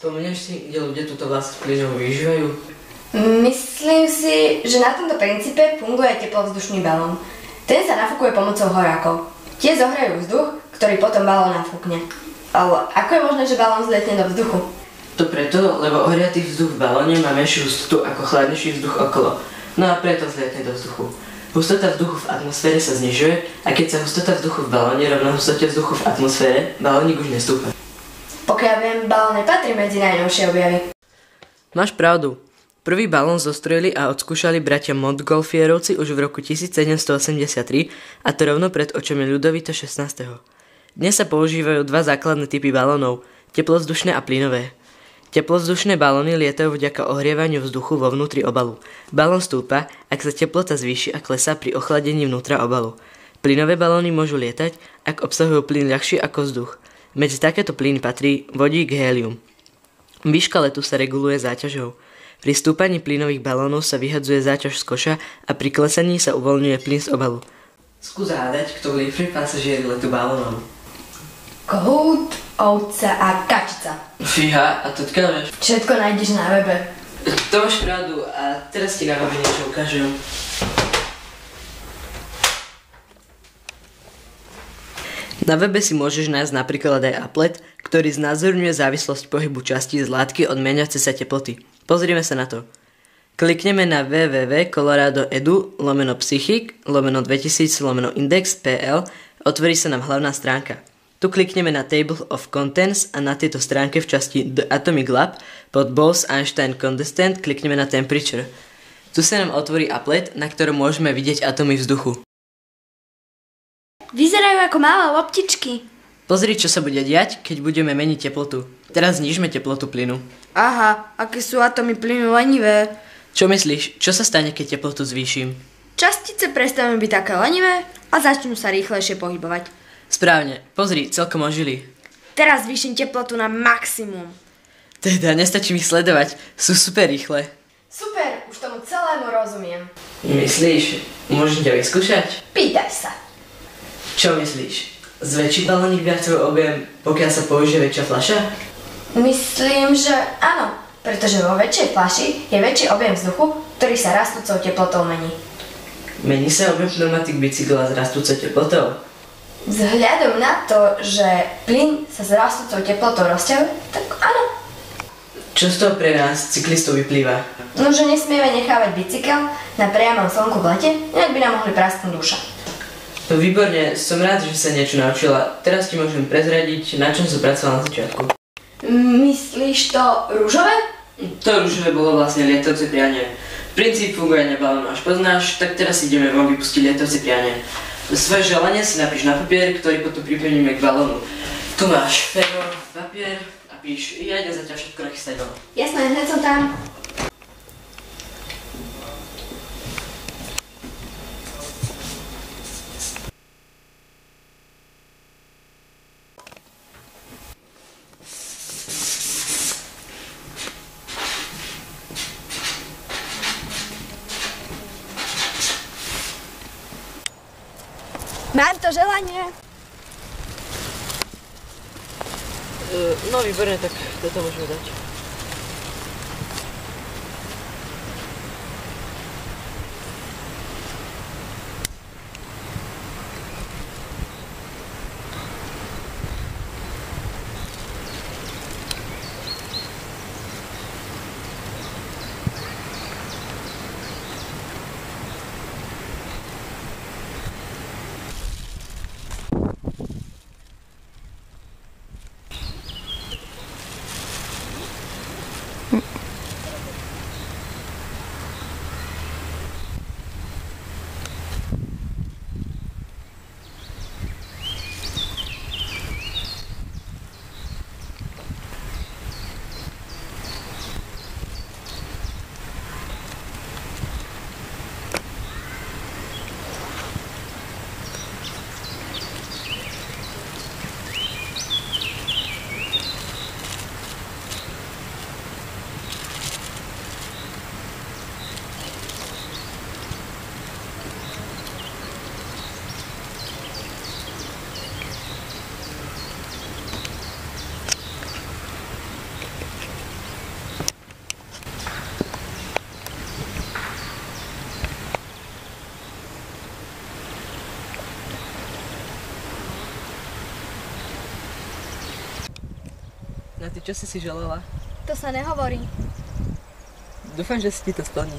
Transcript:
Spomínaš si, kde ľudia túto vlast plynovú využívajú? Myslím si, že na tomto princípe funguje teplovzdušný balón. Ten sa nafúkuje pomocou horákov. Tie zohrajú vzduch, ktorý potom balón nafúkne. Ale ako je možné, že balón zletne do vzduchu? To preto, lebo ohriatý vzduch v balóne má menšiu hustotu ako chladnejší vzduch okolo. No a preto zlietne do vzduchu. Hustota vzduchu v atmosfére sa znižuje a keď sa hustota vzduchu v balóne rovná hustote vzduchu v atmosfére, balónik už nestúpa. Pokiaľ viem, balón nepatrí medzi najnovšie objavy. Máš pravdu. Prvý balón zostrojili a odskúšali bratia Montgolfierovci už v roku 1783 a to rovno pred očami Ľudovita XVI. Dnes sa používajú dva základné typy balónov, teplovzdušné a plynové. Teplovzdušné balóny lietajú vďaka ohrievaniu vzduchu vo vnútri obalu. Balón stúpa, ak sa teplota zvýši a klesá pri ochladení vnútra obalu. Plynové balóny môžu lietať, ak obsahujú plyn ľahší ako vzduch. Medzi takéto plyny patrí vodík, hélium. Výška letu sa reguluje záťažou. Pri stúpaní plynových balónov sa vyhadzuje záťaž z koša a pri klesaní sa uvoľňuje plyn z obalu. Skús hádať, kto boli prví pasažieri letu balónom. Kohút, ovca a kačica. Fíha, a to odkiaľ vieš? Všetko nájdeš na webe. To máš pravdu a teraz ti na webe niečo ukážem. Na webe si môžeš nájsť napríklad aj applet, ktorý znázorňuje závislosť pohybu častí z látky od meniace sa teploty. Pozrieme sa na to. Klikneme na www.colorado.edu/psychic/2000/index.pl, otvorí sa nám hlavná stránka. Tu klikneme na Table of Contents a na tejto stránke v časti The Atomic Lab pod Bose-Einstein Constant klikneme na Temperature. Tu sa nám otvorí applet, na ktorom môžeme vidieť atómy vzduchu. Vyzerajú ako malé loptičky. Pozri, čo sa bude diať, keď budeme meniť teplotu. Teraz znížme teplotu plynu. Aha, aké sú atómy plynu lenivé. Čo myslíš, čo sa stane, keď teplotu zvýšim? Častice prestanú byť také lenivé a začnú sa rýchlejšie pohybovať. Správne, pozri, celkom ožili. Teraz zvýšim teplotu na maximum. Teda, nestačí mi sledovať, sú super rýchle. Super, už tomu celému rozumiem. Myslíš, môžem ťa vyskúšať? Pýtaj sa. Čo myslíš? Zväčší balónik viac svoj objem, pokiaľ sa použije väčšia fľaša? Myslím, že áno, pretože vo väčšej fľaši je väčší objem vzduchu, ktorý sa rastúcou teplotou mení. Mení sa objem pneumatik bicykla s rastúcou teplotou? Vzhľadom na to, že plyn sa s rastúcou teplotou rozťahuje, tak áno. Čo z toho pre nás, cyklistov, vyplýva? No, že nesmieme nechávať bicykel na priamom slnku v lete, inak by nám mohli prasknúť duša. No výborne, som rád, že sa niečo naučila. Teraz ti môžem prezradiť, na čom som pracovala na začiatku. Myslíš to rúžové? To rúžové bolo vlastne lietajúce prianie. Princíp fungovania balónu až poznáš, tak teraz ideme von vypustiť lietajúce prianie. Svoje želanie si napíš na papier, ktorý potom pripevníme k balónu. Tu máš pero, papier a píš, ja idem zatiaľ všetko nachystať von. Jasné, hneď som tam. Mám to želanie. No výborne, tak toto môžeme dať. A ty čo si želala? To sa nehovorí. Dúfam, že si ti to splní.